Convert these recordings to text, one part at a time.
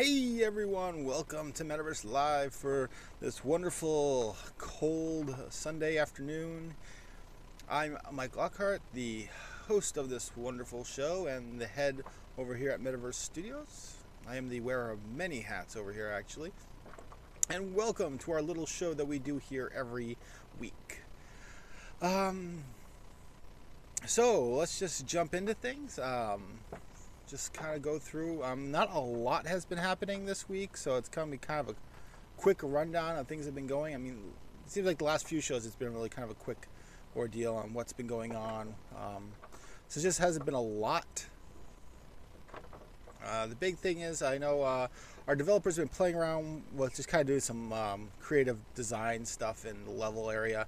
Hey everyone, welcome to Medaverse Live for this wonderful cold Sunday afternoon. I'm Mike Lockhart, the host of this wonderful show and the head over here at Medaverse Studios. I am the wearer of many hats over here actually. And welcome to our little show that we do here every week. So let's just jump into things. Just kind of go through. Not a lot has been happening this week, so it's going to be kind of a quick rundown of things that have been going. I mean, it seems like the last few shows it's been really kind of a quick ordeal on what's been going on. So it just hasn't been a lot. The big thing is, I know our developers have been playing around with just kind of doing some creative design stuff in the level area.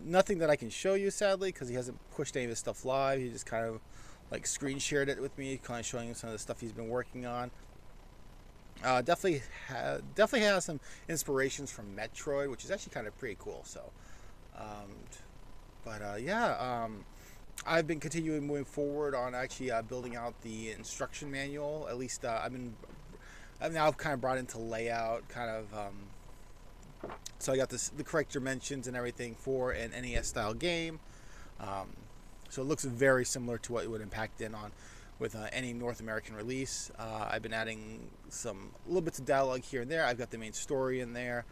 Nothing that I can show you, sadly, because he hasn't pushed any of his stuff live. He just kind of like screen shared it with me, kind of showing him some of the stuff he's been working on. Definitely has some inspirations from Metroid, which is actually kind of pretty cool. So, I've been continuing moving forward on actually building out the instruction manual. At least I've now kind of brought into layout, kind of. So I got the correct dimensions and everything for an NES style game. So it looks very similar to what it would impact in on with any North American release. I've been adding some little bits of dialogue here and there. I've got the main story in there,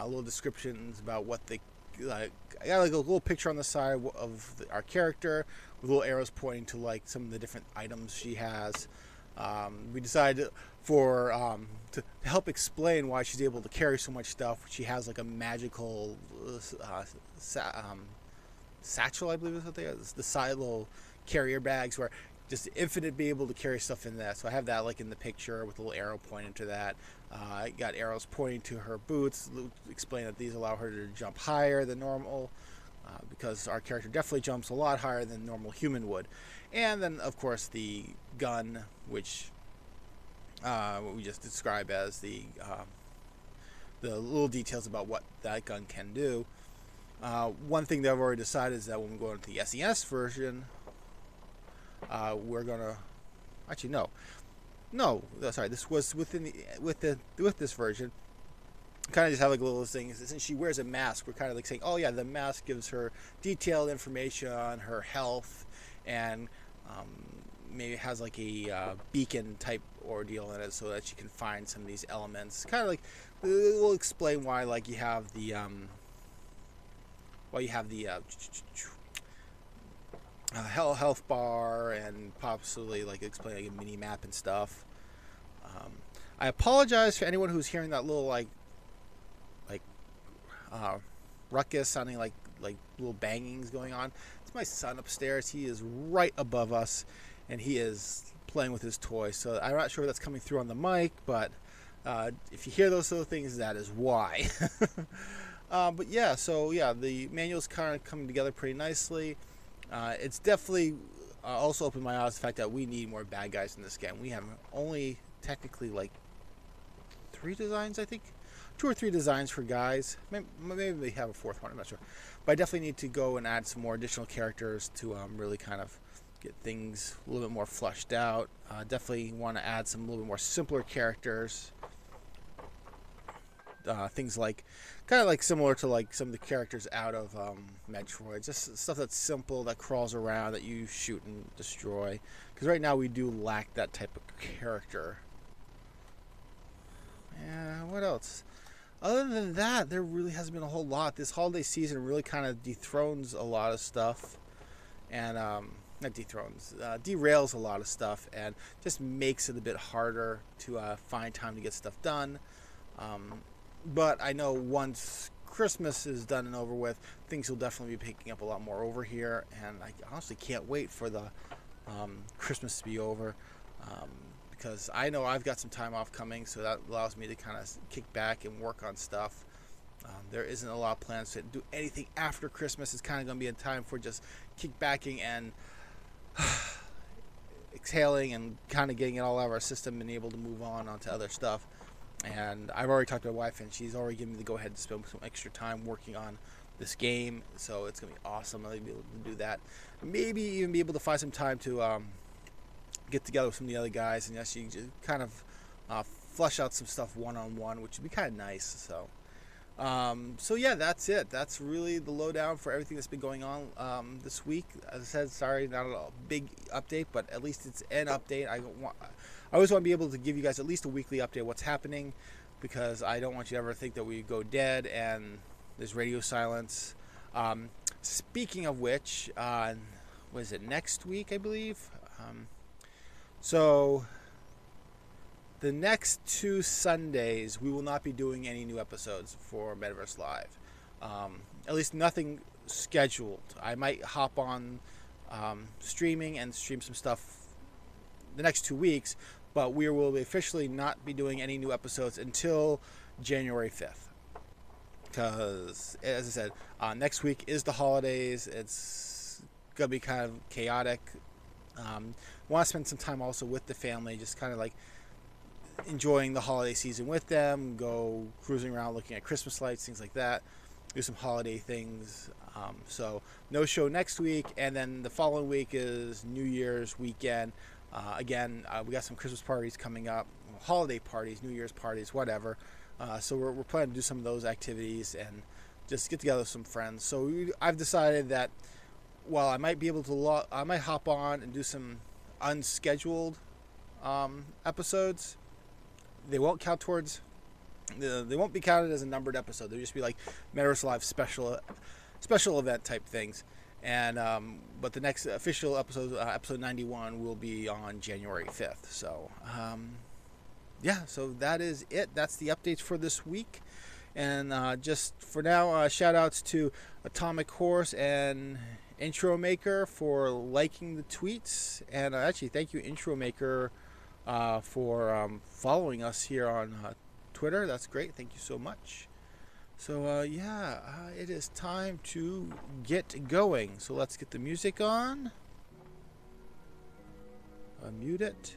little descriptions about what they like. I got like a little picture on the side of our character with little arrows pointing to like some of the different items she has. We decided to help explain why she's able to carry so much stuff. She has like a magical satchel, I believe is what they are. The side little carrier bags where just infinite be able to carry stuff in that. So I have that like in the picture with a little arrow pointing to that. I got arrows pointing to her boots, explain that these allow her to jump higher than normal, because our character definitely jumps a lot higher than normal human would. And then of course the gun, which what we just described as the little details about what that gun can do. One thing that I've already decided is that when we go into the SES version, we're gonna sorry, this was with this version. Kind of just have like a little thing. Since she wears a mask, we're kind of like saying, oh yeah, the mask gives her detailed information on her health, and maybe has like a beacon type ordeal in it, so that she can find some of these elements. Kind of like we'll explain why like you have the health bar, and possibly like explain like a mini map and stuff. I apologize for anyone who's hearing that little like ruckus sounding like little bangings going on. It's my son upstairs. He is right above us, and he is playing with his toy. So I'm not sure if that's coming through on the mic, but if you hear those little things, that is why. But yeah, so yeah, the manual's kind of coming together pretty nicely. It's definitely also opened my eyes to the fact that we need more bad guys in this game. We have only technically like 3 designs, I think. 2 or 3 designs for guys. Maybe they have a 4th one, I'm not sure. But I definitely need to go and add some more additional characters to really kind of get things a little bit more fleshed out. Definitely want to add some a little bit more simpler characters. Things like kind of like similar to like some of the characters out of Metroid, just stuff that's simple, that crawls around, that you shoot and destroy, because right now we do lack that type of character. Yeah, what else? Other than that, there really hasn't been a whole lot. This holiday season really kind of dethrones a lot of stuff, and not dethrones, derails a lot of stuff, and just makes it a bit harder to find time to get stuff done. But I know once Christmas is done and over with, things will definitely be picking up a lot more over here, and I honestly can't wait for the Christmas to be over, because I know I've got some time off coming, so that allows me to kind of kick back and work on stuff. There isn't a lot of plans to do anything after Christmas. It's kind of going to be a time for just kickbacking and exhaling and kind of getting it all out of our system and able to move on to other stuff. And I've already talked to my wife, and she's already given me the go-ahead to spend some extra time working on this game. So it's going to be awesome. I'll be able to do that. Maybe even be able to find some time to get together with some of the other guys and actually just kind of flush out some stuff one-on-one, which would be kind of nice. So yeah, that's it. That's really the lowdown for everything that's been going on this week. As I said, sorry, not a big update, but at least it's an update. I always want to be able to give you guys at least a weekly update of what's happening, because I don't want you to ever think that we go dead and there's radio silence. Speaking of which, was it next week, I believe? So the next 2 Sundays, we will not be doing any new episodes for Medaverse Live. At least nothing scheduled. I might hop on streaming and stream some stuff the next 2 weeks, but we will officially not be doing any new episodes until January 5th. Because, as I said, next week is the holidays. It's going to be kind of chaotic. Want to spend some time also with the family, just kind of like enjoying the holiday season with them, go cruising around looking at Christmas lights, things like that, do some holiday things. So no show next week, and then the following week is New Year's weekend. Again, we got some Christmas parties coming up, holiday parties, New Year's parties, whatever. So we're planning to do some of those activities and just get together with some friends. So I've decided that while I might be able to I might hop on and do some unscheduled episodes, they won't count towards. They won't be counted as a numbered episode. They'll just be like Medaverse Live special event type things. And but the next official episode, episode 91, will be on January 5th. So yeah, so that is it. That's the updates for this week. And just for now, shout outs to Atomic Horse and Intro Maker for liking the tweets. And actually, thank you, Intro Maker, for following us here on Twitter. That's great. Thank you so much. So yeah, it is time to get going. So let's get the music on. Mute it.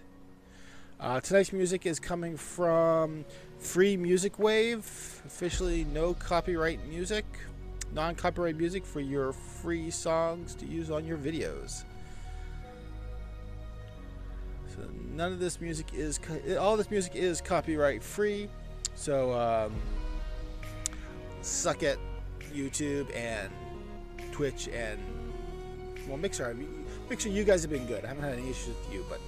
Tonight's music is coming from Free Music Wave, officially no copyright music, non-copyright music for your free songs to use on your videos. So none of this music is, all this music is copyright free. So suck it, YouTube and Twitch and, well, Mixer. You guys have been good. I haven't had any issues with you, but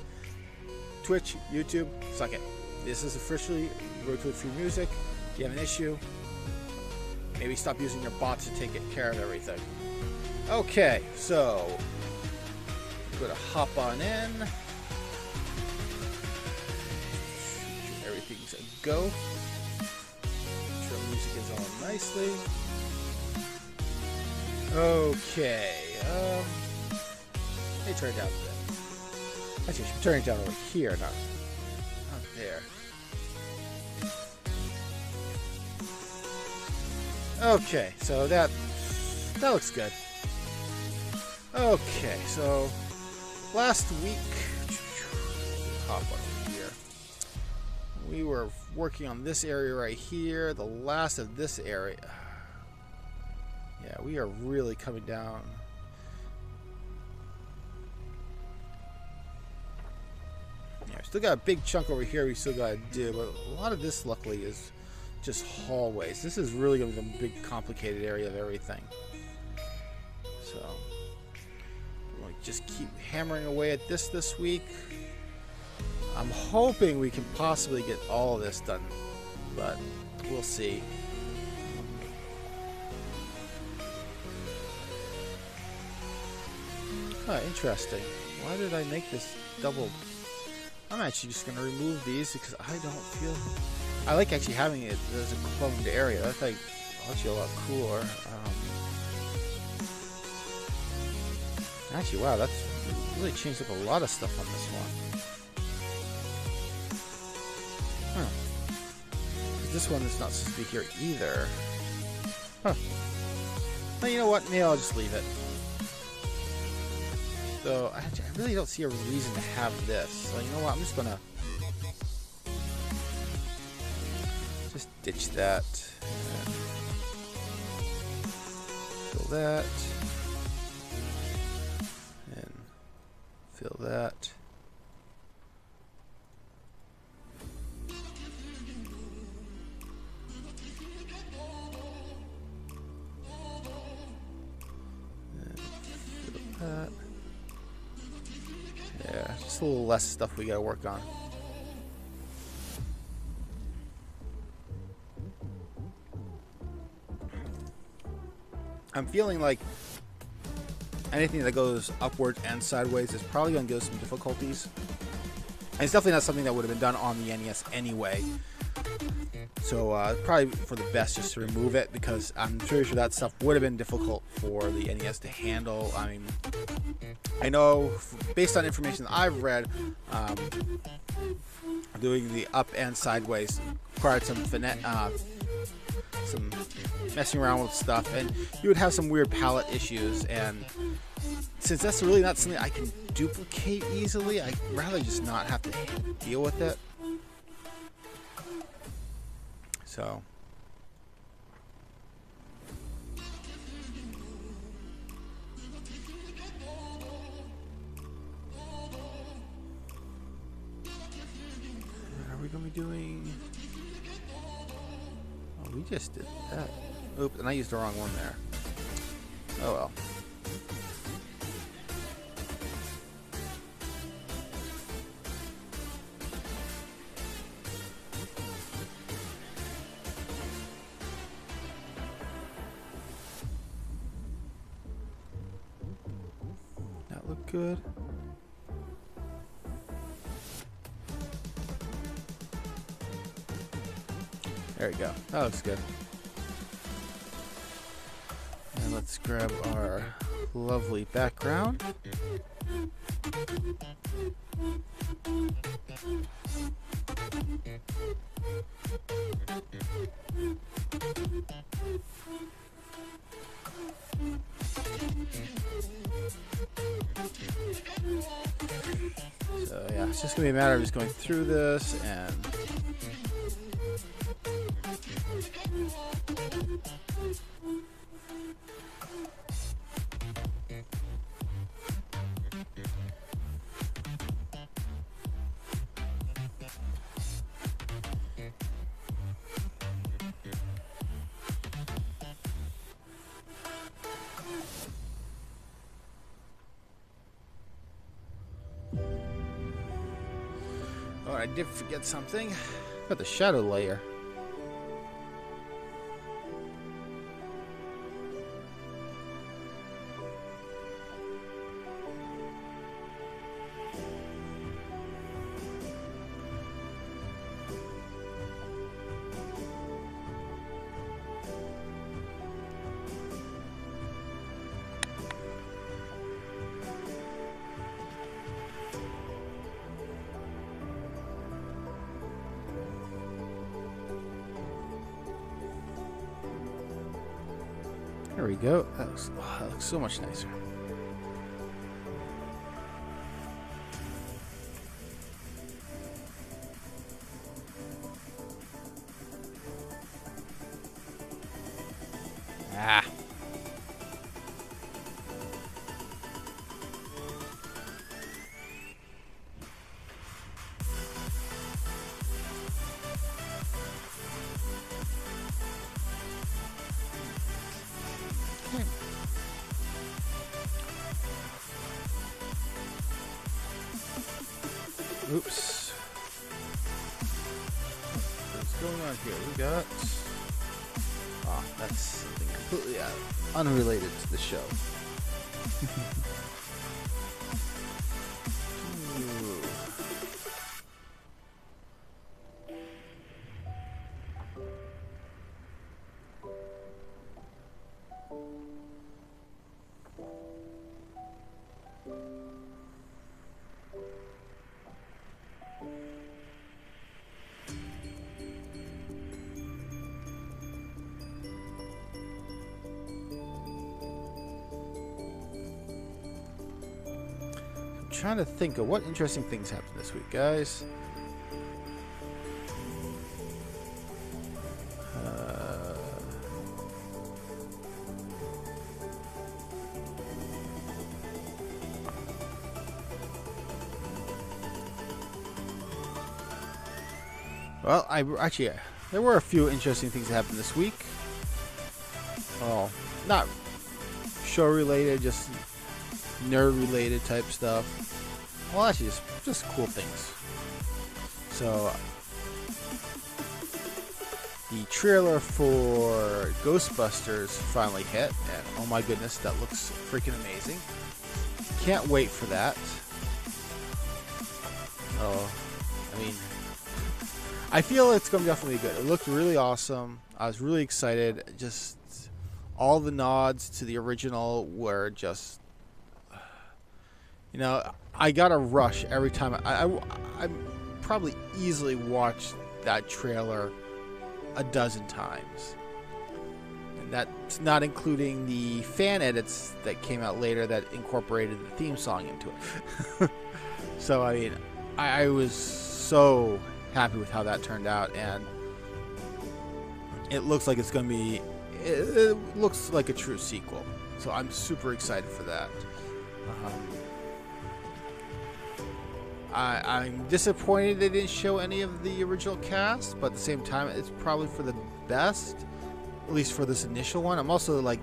Twitch, YouTube, suck it. This is officially road free music. If you have an issue, maybe stop using your bots to take care of everything. Okay, so I'm going to hop on in. Everything's a go. Make sure music is on nicely. Okay. Let me turn it down a bit. Actually, I should turn it down over here, not there. Okay, so that looks good. Okay, so last week, hop over here. We were working on this area right here, the last of this area. Yeah, we are really coming down. Still got a big chunk over here we still got to do, but a lot of this, luckily, is just hallways. This is really going to be a big, complicated area of everything. So, we'll just keep hammering away at this week. I'm hoping we can possibly get all of this done, but we'll see. Oh, interesting. Why did I make this double? I'm actually just going to remove these because I don't feel... I like actually having it as a cloned area. That's like actually a lot cooler. Actually, wow, that's really changed up a lot of stuff on this one. Huh. This one is not supposed to be here either. Huh. Well, you know what? Maybe I'll just leave it. So, I really don't see a reason to have this. So, you know what? I'm just gonna just ditch that. And fill that. And fill that. just a little less stuff we gotta work on. I'm feeling like anything that goes upwards and sideways is probably going to give us some difficulties. And it's definitely not something that would have been done on the NES anyway. So probably for the best just to remove it, because I'm pretty sure that stuff would have been difficult for the NES to handle. I mean, I know based on information that I've read, doing the up and sideways required some some messing around with stuff, and you would have some weird palette issues. And since that's really not something I can duplicate easily, I'd rather just not have to deal with it. So what are we gonna be doing? Oh, we just did that. Oops, and I used the wrong one there. Oh well. That looked good. There we go. That looks good. And let's grab our lovely background. So yeah, it's just gonna be a matter of just going through this and oh, I did forget something about the shadow layer. There we go. That looks so much nicer. Ah. Okay. Oops. What's going on here? We got... Oh, that's something completely unrelated to the show. Ooh. Trying to think of what interesting things happened this week, guys. Well, there were a few interesting things that happened this week. Oh, not show related, just nerd related type stuff. well, actually, just cool things. So, the trailer for Ghostbusters finally hit, and oh my goodness, that looks freaking amazing. Can't wait for that. Oh, I mean, I feel it's going to be definitely good. It looked really awesome. I was really excited. Just all the nods to the original were just, you know, I got a rush every time. I probably easily watched that trailer a dozen times. And that's not including the fan edits that came out later that incorporated the theme song into it. So, I mean, I was so happy with how that turned out, and it looks like it's going to be, it looks like a true sequel. So I'm super excited for that. I'm disappointed they didn't show any of the original cast, but at the same time, it's probably for the best, at least for this initial one. I'm also like,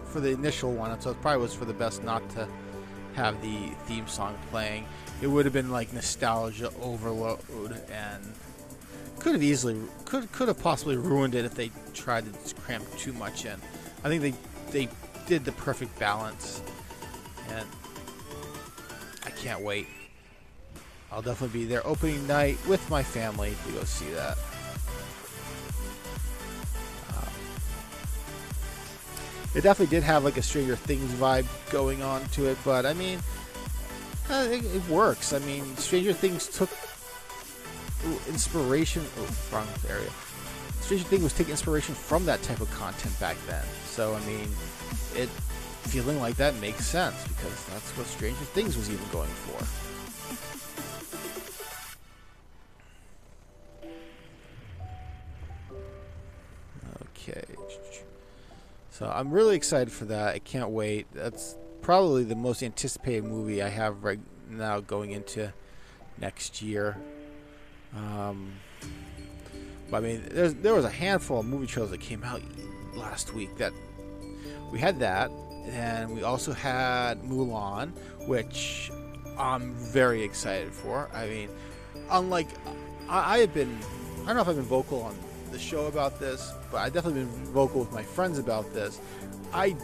for the initial one, so it probably was for the best not to have the theme song playing. It would have been like nostalgia overload, and could have possibly ruined it if they tried to cram too much in. I think they did the perfect balance, and I can't wait. I'll definitely be there opening night with my family to go see that. It definitely did have like a Stranger Things vibe going on to it, but I mean, it works. I mean, Stranger Things took inspiration. Oh, wrong area. Stranger Things was taking inspiration from that type of content back then. So I mean, it feeling like that makes sense because that's what Stranger Things was even going for. Okay. So I'm really excited for that. I can't wait. That's probably the most anticipated movie I have right now going into next year. But I mean, there was a handful of movie trailers that came out last week. That we had that, and we also had Mulan, which I'm very excited for. I mean, unlike I have been, I don't know if I've been vocal on the show about this, but I've definitely been vocal with my friends about this. I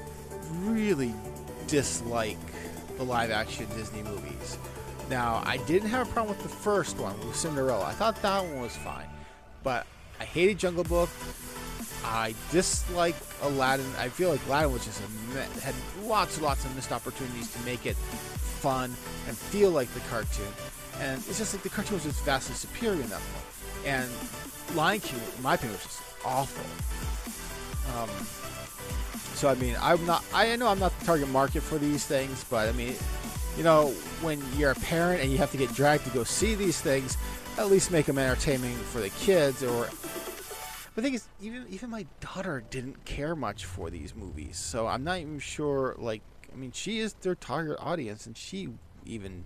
really dislike the live-action Disney movies. Now, I didn't have a problem with the first one, with Cinderella. I thought that one was fine. But I hated Jungle Book. I dislike Aladdin. I feel like Aladdin was just had lots and lots of missed opportunities to make it fun and feel like the cartoon. And it's just like the cartoon was just vastly superior in that one. And Lion King, in my opinion, was just awful. So I mean, I know I'm not the target market for these things, but I mean, you know, when you're a parent and you have to get dragged to go see these things, at least make them entertaining for the kids. Or the thing is, even my daughter didn't care much for these movies, so I'm not even sure. Like, I mean, she is their target audience, and she even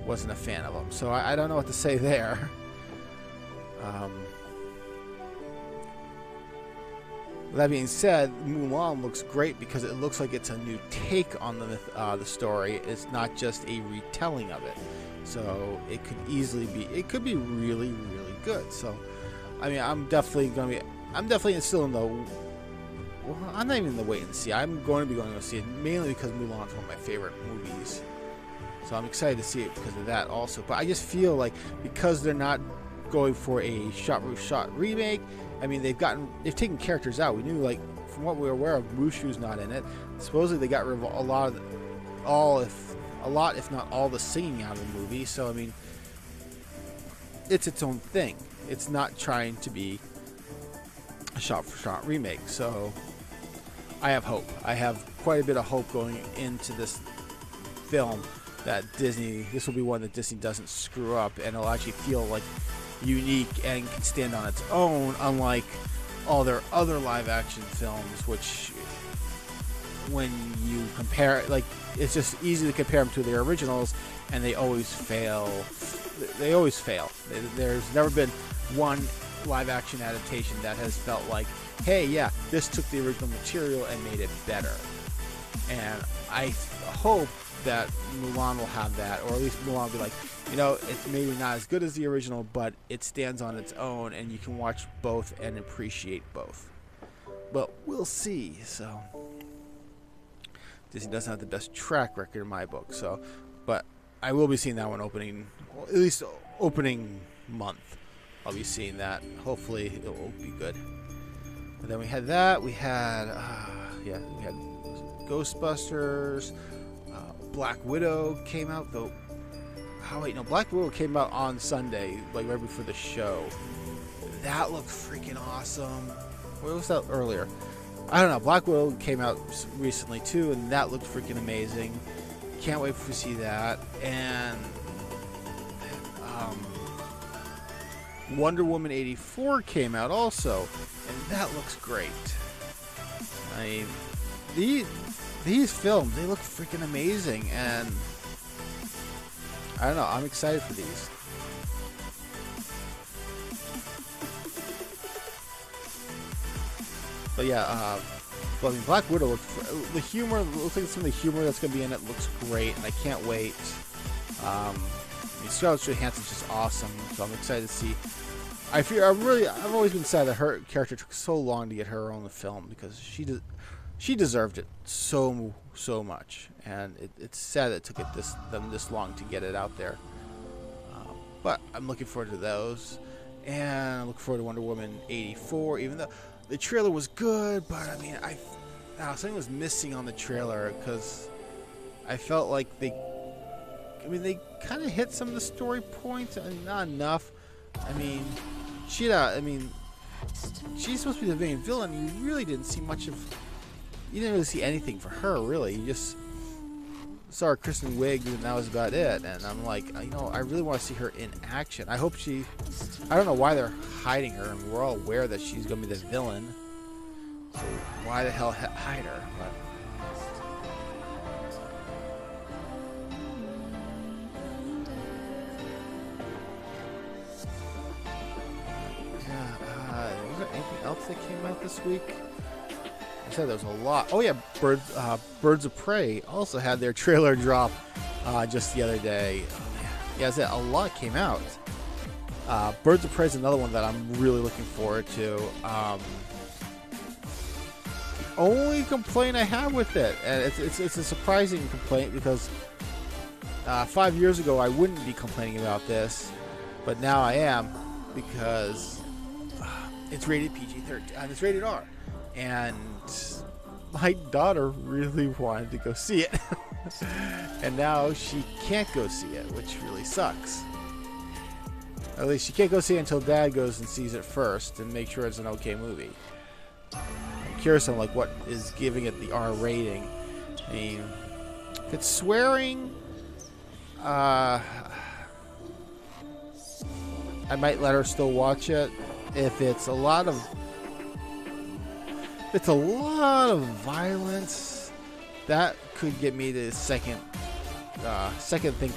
wasn't a fan of them. So I don't know what to say there. That being said, Mulan looks great because it looks like it's a new take on the story. It's not just a retelling of it. So it could easily be, it could be really, really good. So, I mean, I'm definitely still in the, well, I'm not even in the wait and see. I'm going to be going to see it mainly because Mulan is one of my favorite movies. So I'm excited to see it because of that also. But I just feel like because they're not going for a shot-for-shot remake, I mean, they've taken characters out. We knew, like, from what we were aware of, Mushu's not in it. Supposedly they got rid of a lot, if not all, the singing out of the movie. So I mean, it's its own thing. It's not trying to be a shot-for-shot remake. So I have hope. I have quite a bit of hope going into this film that this will be one that Disney doesn't screw up, and it'll actually feel like unique and can stand on its own, unlike all their other live-action films, which, when you compare, like, it's just easy to compare them to their originals, and they always fail. There's never been one live-action adaptation that has felt like, hey, yeah, this took the original material and made it better. And I hope that Mulan will have that, or at least Mulan will be like, you know, it's maybe not as good as the original, but it stands on its own, and you can watch both and appreciate both. But we'll see. So Disney doesn't have the best track record in my book. So, but I will be seeing that one opening, well, at least opening month. I'll be seeing that. Hopefully, it will be good. And then we had that. We had we had Ghostbusters. Black Widow came out though. Oh wait, no, Black Widow came out on Sunday, like right before the show. That looked freaking awesome. What was that earlier? I don't know. Black Widow came out recently too, and that looked freaking amazing. Can't wait to see that. And Wonder Woman 84 came out also, and that looks great. I mean, these films, they look freaking amazing, and I don't know, I'm excited for these. But yeah, I mean, Black Widow, the humor, looks like some of the humor that's going to be in it looks great, and I can't wait. I mean, Scarlett Johansson's just awesome, so I'm excited to see. I've always been sad that her character took so long to get her on the film, because she deserved it so much, and it's sad that it took them this long to get it out there. But I'm looking forward to those, and I look forward to Wonder Woman 84. Even though the trailer was good, but I mean, something was missing on the trailer, because I felt like they kind of hit some of the story points, and not enough. I mean, she's supposed to be the main villain. You really didn't see much of. You didn't really see anything for her, really. You just saw her Kristen Wiig, and that was about it. And I'm like, you know, I really want to see her in action. I hope I don't know why they're hiding her, and we're all aware that she's going to be the villain. So why the hell hide her? But was there anything else that came out this week? I said there was a lot. Oh yeah, Birds of Prey also had their trailer drop just the other day. Yeah, I said a lot came out. Birds of Prey is another one that I'm really looking forward to. The only complaint I have with it, and it's a surprising complaint, because 5 years ago I wouldn't be complaining about this, but now I am, because it's rated PG-13 and it's rated R. And my daughter really wanted to go see it. And now she can't go see it, which really sucks. At least she can't go see it until Dad goes and sees it first and make sure it's an okay movie. I'm curious on like what is giving it the R rating. I mean, if it's swearing, I might let her still watch it. If it's a lot of violence, that could get me to second think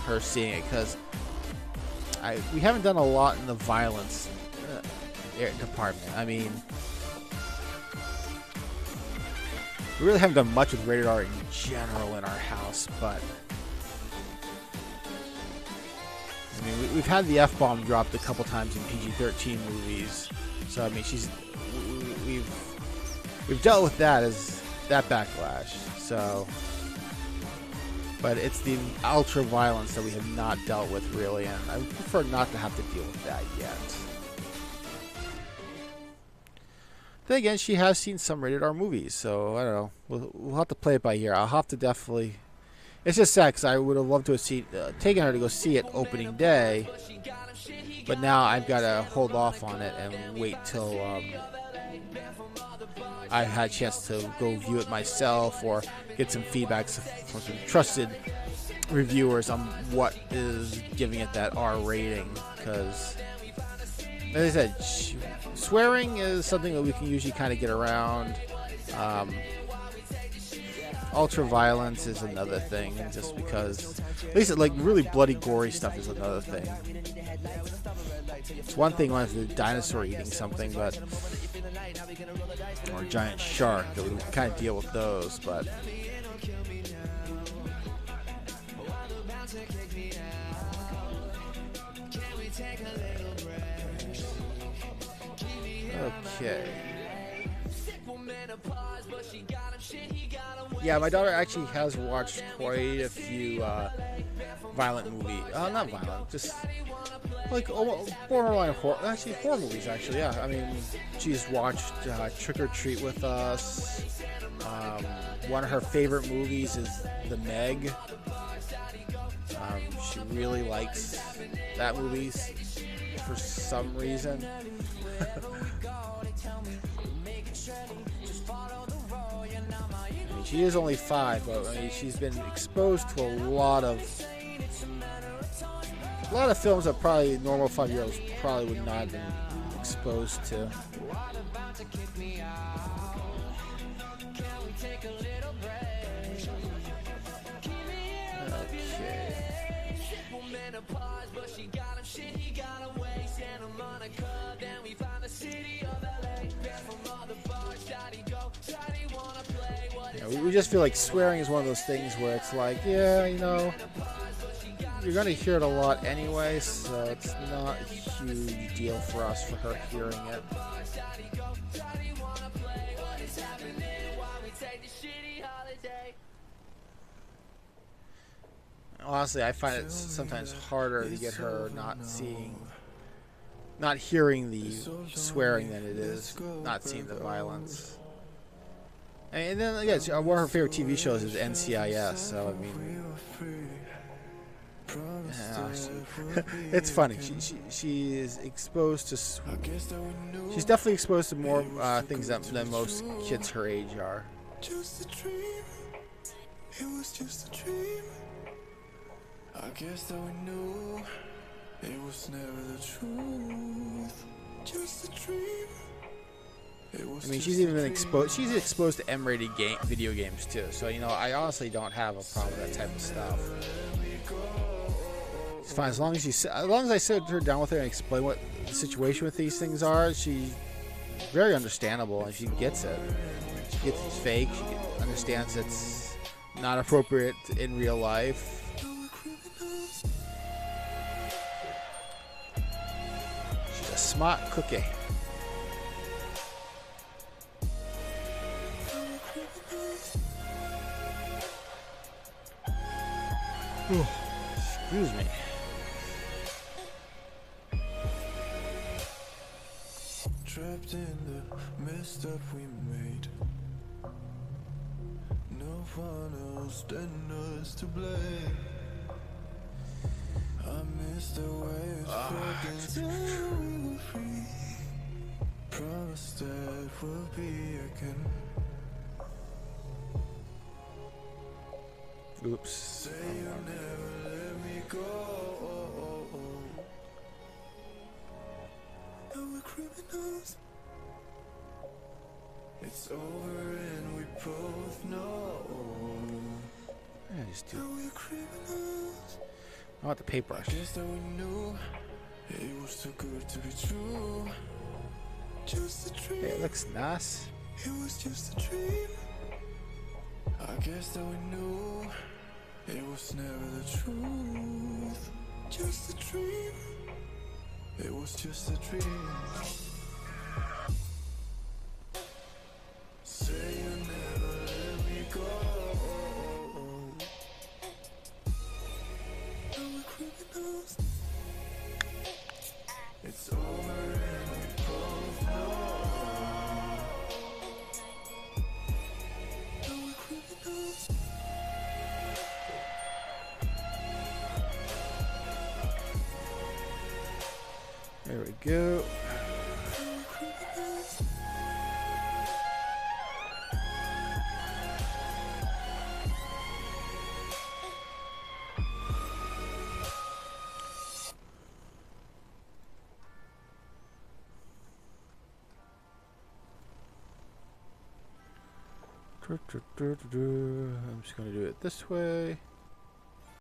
her seeing it, because we haven't done a lot in the violence department. I mean, we really haven't done much with rated R in general in our house, but I mean, we've had the F-bomb dropped a couple times in PG-13 movies, so I mean, we've dealt with that as that backlash. So, but it's the ultra violence that we have not dealt with really, and I would prefer not to have to deal with that yet. Then again, she has seen some rated R movies, so I don't know. We'll have to play it by ear. I'll have to definitely. It's just sad because I would have loved to have taken her to go see it opening day, but now I've got to hold off on it and wait till I've had a chance to go view it myself or get some feedback from some trusted reviewers on what is giving it that R rating. Because, as I said, swearing is something that we can usually kind of get around. Ultra violence is another thing, just because, at least like really bloody, gory stuff is another thing. It's one thing when it's a dinosaur eating something, but or a giant shark, that we kind of deal with those. But Okay. Yeah, my daughter actually has watched quite a few violent movies. Not violent, just like borderline horror. Actually, horror movies. Actually, yeah. I mean, she's watched Trick or Treat with us. One of her favorite movies is The Meg. She really likes that movie for some reason. I mean, she is only 5, but I mean, she's been exposed to a lot of films that probably normal 5-year-olds probably would not have been exposed to. Yeah, we just feel like swearing is one of those things where it's like, yeah, you know, you're going to hear it a lot anyway, so it's not a huge deal for us for her hearing it. Honestly, I find it sometimes harder to get her not hearing the swearing than it is not seeing the violence. And then again, one of her favorite TV shows is NCIS, so I mean, yeah, it's funny. She is exposed to. She's definitely exposed to more things than most kids her age are. Just a dream. It was just a dream. I guess that we knew it was never the truth. Just a dream. I mean, she's even been exposed. She's exposed to M-rated video games too. So you know, I honestly don't have a problem with that type of stuff. It's fine as long as I sit her down with her and explain what the situation with these things are. She's very understandable and she gets it. She gets it's fake. She understands it's not appropriate in real life. She's a smart cookie. Excuse me. Trapped in the mess that we made. No one else than us to blame. I miss the way it felt until we were free. Promise that we'll be again. Oops. Say you'll never let me go. Now we're criminals. It's over and we both know. Yeah, just do. Now we're criminals. I want the paintbrush. I guess that we knew it was too good to be true. Just a dream. Hey, it looks nice. It was just a dream. I guess that we knew it was never the truth. Just a dream. It was just a dream. Say you'll never let me go. Now we're criminals. It's over and we both know. There we go. I'm just going to do it this way.